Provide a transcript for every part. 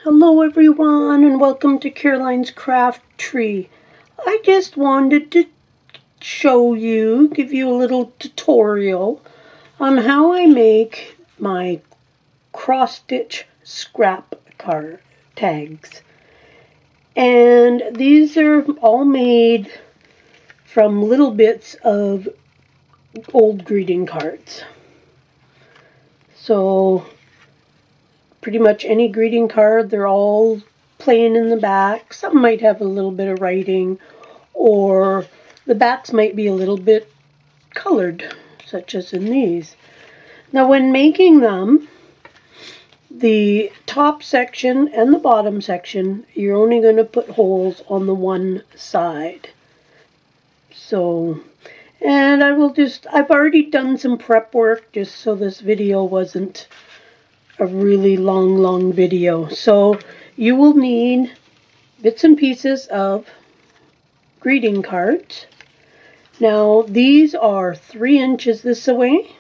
Hello everyone and welcome to Caroline's Craft Tree. I just wanted to give you a little tutorial on how I make my cross-stitch scrap card tags. And these are all made from little bits of old greeting cards. So pretty much any greeting card, they're all plain in the back. Some might have a little bit of writing, or the backs might be a little bit colored, such as in these. Now when making them, the top section and the bottom section, you're only going to put holes on the one side. So, and I've already done some prep work just so this video wasn't a really long video. So you will need bits and pieces of greeting cards. Now these are 3 inches this away,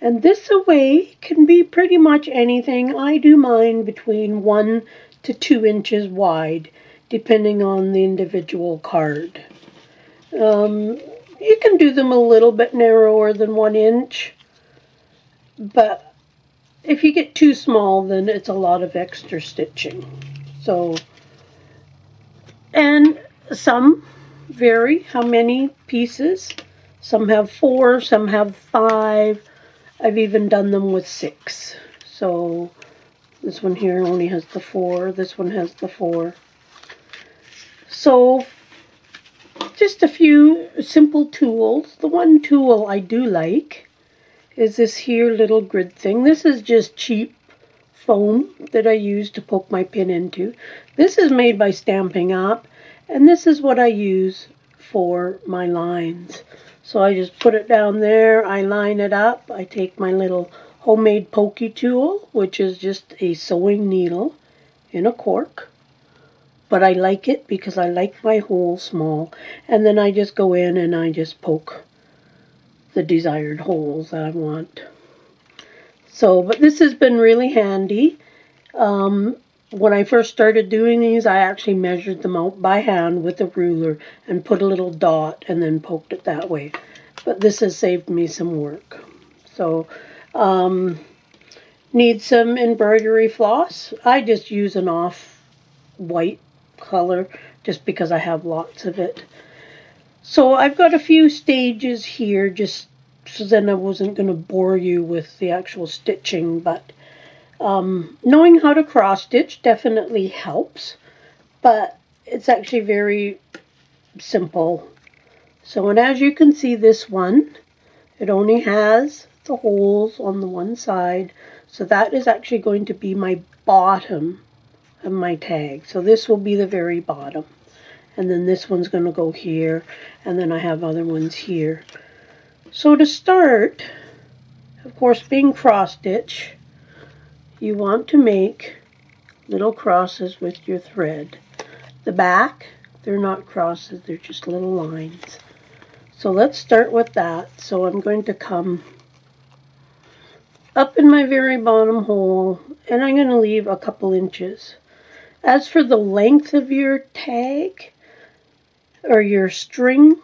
and this away can be pretty much anything. I do mine between 1 to 2 inches wide, depending on the individual card. You can do them a little bit narrower than 1 inch, but if you get too small, then it's a lot of extra stitching. So, and some vary how many pieces. Some have 4, some have 5. I've even done them with 6. So this one here only has the 4. This one has the 4. So just a few simple tools. The one tool I do like is this here little grid thing. This is just cheap foam that I use to poke my pin into. This is made by Stampin' Up, and this is what I use for my lines. So I just put it down there, I line it up, I take my little homemade pokey tool, which is just a sewing needle in a cork. But I like it because I like my hole small, and then I just go in and I just poke the desired holes that I want. So, but this has been really handy. When I first started doing these, I actually measured them out by hand with a ruler and put a little dot and then poked it that way. But this has saved me some work. So, need some embroidery floss. I just use an off-white color just because I have lots of it. So I've got a few stages here, just so then I wasn't going to bore you with the actual stitching, but knowing how to cross stitch definitely helps, but it's actually very simple. So, and as you can see, this one, it only has the holes on the one side, so that is actually going to be my bottom of my tag. So this will be the very bottom. And then this one's going to go here, and then I have other ones here. So to start, of course, being cross stitch, you want to make little crosses with your thread. The back, they're not crosses, they're just little lines. So let's start with that. So I'm going to come up in my very bottom hole, and I'm going to leave a couple inches. As for the length of your tag, or your string,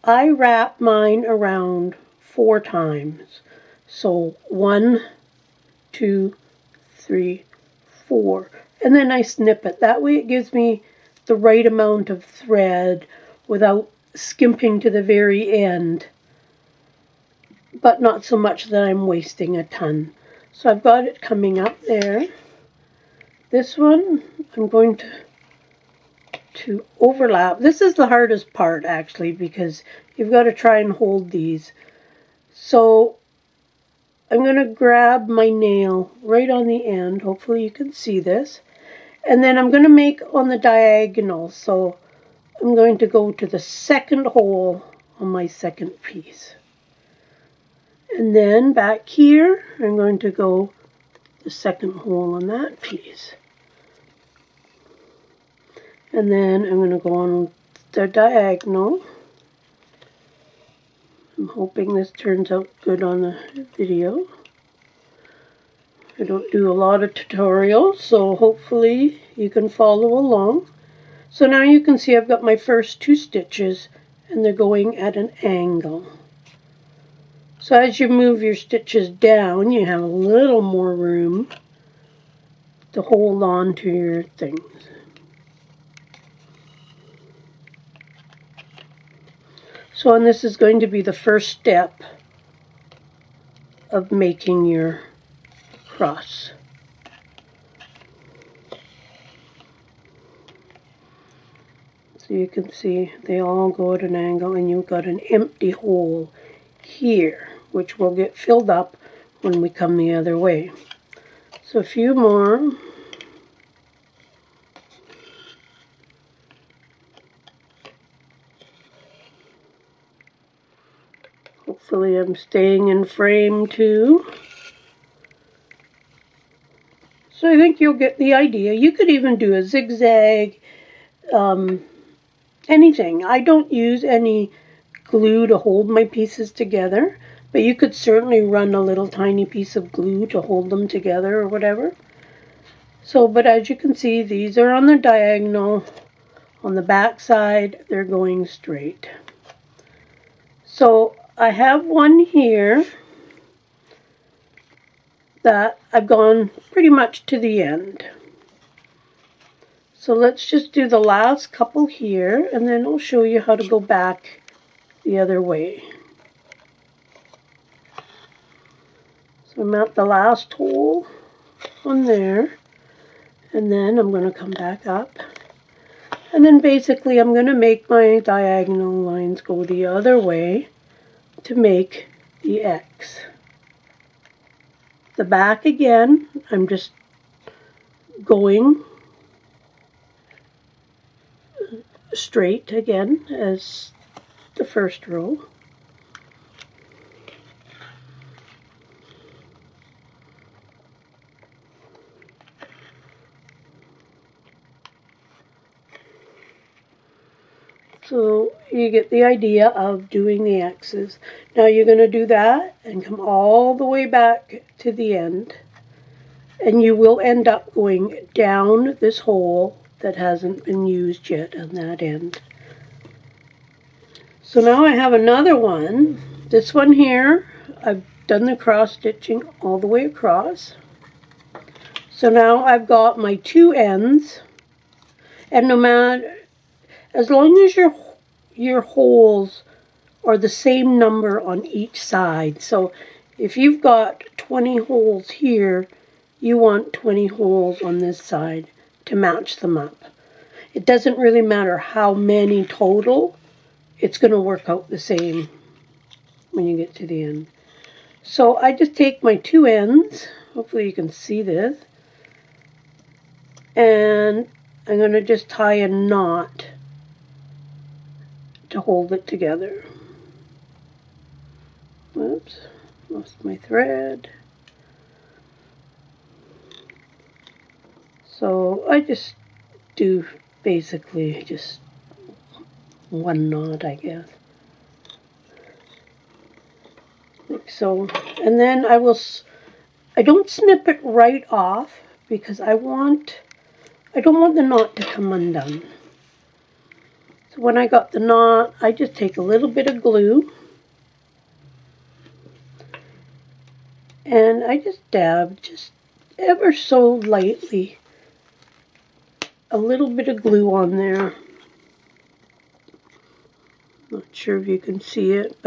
I wrap mine around 4 times. So 1, 2, 3, 4. And then I snip it. That way it gives me the right amount of thread without skimping to the very end, but not so much that I'm wasting a ton. So I've got it coming up there. This one, I'm going to overlap. This is the hardest part actually, because you've got to try and hold these. So I'm going to grab my nail right on the end. Hopefully you can see this. And then I'm going to make on the diagonal. So I'm going to go to the second hole on my second piece. And then back here, I'm going to go the second hole on that piece. And then I'm going to go on the diagonal. I'm hoping this turns out good on the video. I don't do a lot of tutorials, so hopefully you can follow along. So now you can see I've got my first 2 stitches and they're going at an angle. So as you move your stitches down, you have a little more room to hold on to your things. So, and this is going to be the first step of making your cross. So you can see they all go at an angle, and you've got an empty hole here, which will get filled up when we come the other way. So a few more. Hopefully I'm staying in frame too. So I think you'll get the idea. You could even do a zigzag, anything. I don't use any glue to hold my pieces together, but you could certainly run a little tiny piece of glue to hold them together or whatever. So, but as you can see, these are on the diagonal. On the back side, they're going straight. So I have one here that I've gone pretty much to the end. So let's just do the last couple here, and then I'll show you how to go back the other way. So I'm at the last hole on there, and then I'm going to come back up. And then basically I'm going to make my diagonal lines go the other way to make the X. The back again, I'm just going straight again as the first row. So you get the idea of doing the X's. Now you're going to do that and come all the way back to the end. And you will end up going down this hole that hasn't been used yet on that end. So now I have another one. This one here, I've done the cross stitching all the way across. So now I've got my 2 ends. And no matter, as long as your holes are the same number on each side. So if you've got 20 holes here, you want 20 holes on this side to match them up. It doesn't really matter how many total, it's going to work out the same when you get to the end. So I just take my 2 ends, hopefully you can see this, and I'm going to just tie a knot to hold it together. Whoops, lost my thread. So I just do basically just one knot, I guess. Like so. And then I don't snip it right off because I don't want the knot to come undone. So when I got the knot, I just take a little bit of glue and I just dab just ever so lightly a little bit of glue on there. Not sure if you can see it,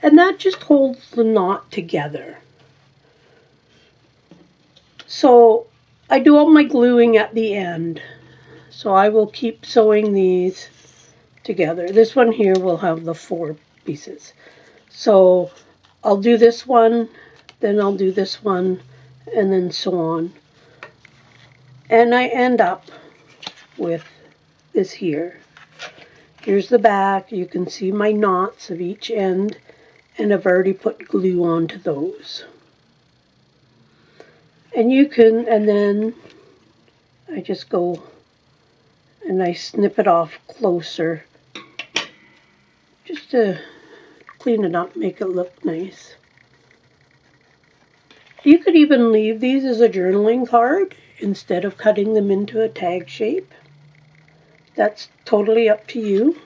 and that just holds the knot together. So I do all my gluing at the end. So I will keep sewing these together. This one here will have the 4 pieces. So I'll do this one, then I'll do this one, and then so on. And I end up with this here. Here's the back. You can see my knots of each end, and I've already put glue onto those. And you can, and then I just go and I snip it off closer just to clean it up, make it look nice. You could even leave these as a journaling card instead of cutting them into a tag shape. That's totally up to you.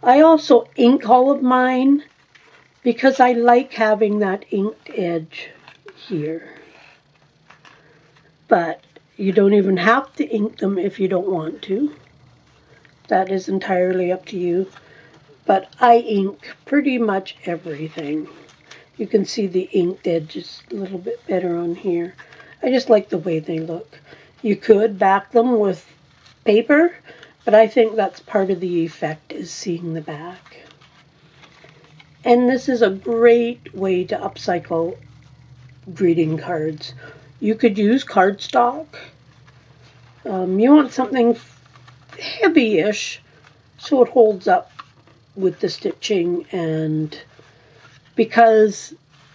I also ink all of mine because I like having that inked edge here. But you don't even have to ink them if you don't want to. That is entirely up to you. But I ink pretty much everything. You can see the inked edges a little bit better on here. I just like the way they look. You could back them with paper, but I think that's part of the effect, is seeing the back. And this is a great way to upcycle greeting cards. You could use cardstock. You want something heavy-ish so it holds up with the stitching, and because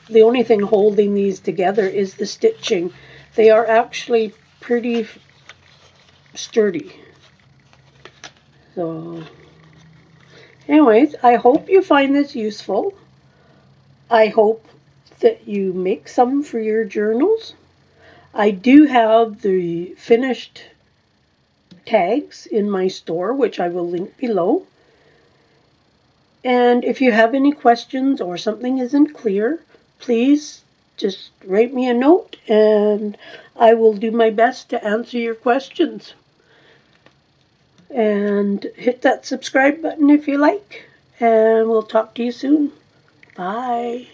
the only thing holding these together is the stitching, they are actually pretty sturdy. So anyways, I hope you find this useful. I hope that you make some for your journals. I do have the finished tags in my store, which I will link below. And if you have any questions or something isn't clear, please just write me a note and I will do my best to answer your questions. And hit that subscribe button if you like, and we'll talk to you soon. Bye.